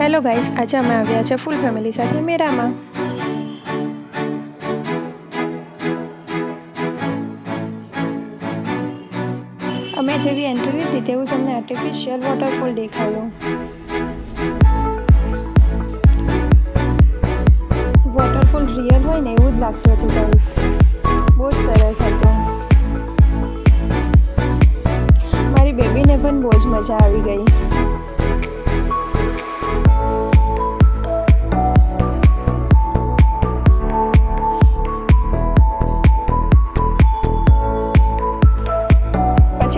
Hello guys, આજે અમે આવ્યા છે ફૂલ ફેમિલી સાથે મેળામાં. અમે જેવી એન્ટ્રી લીધી તેવું જ અમને આર્ટિફિશિયલ વોટરફોલ દેખાયો. વોટરફોલ રિયલ હોય ને એવું જ લાગતું હતું ગાઈસ. બહુ જ સરસ હતું. મારી બેબીને પણ બહુ જ મજા આવી ગઈ.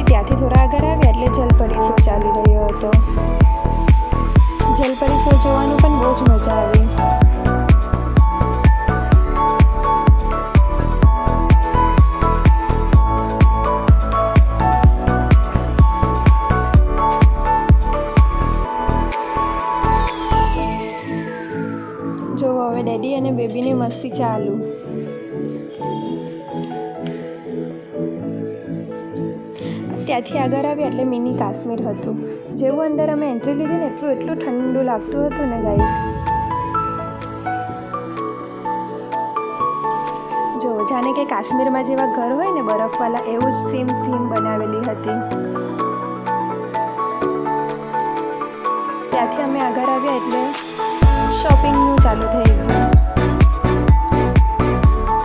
ત્યાંથી થોડા આગળ આવ્યા એટલે જલપરી શો ચાલી રહ્યો હતો. જલપરી શો જોવાનું પણ બહુ જ મજા આવી. જો હવે ડેડી અને બેબીની મસ્તી ચાલુ. ત્યાંથી આગળ આવ્યા એટલે મિની કાશ્મીર હતું. જેવું અંદર અમે એન્ટ્રી લીધી ને એટલું ઠંડુ લાગતું હતું ને ગાઈસ. જો જાણે કે કાશ્મીરમાં જેવા ઘર હોય ને બરફવાળા એવું જ સેમ થીમ બનાવેલી હતી. ત્યાંથી અમે આગળ આવ્યા એટલે શોપિંગનું ચાલુ થઈ ગયું.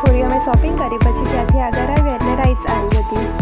થોડી અમે શોપિંગ કરી પછી ત્યાંથી આગળ આવ્યા એટલે રાઈડ્સ આવી હતી.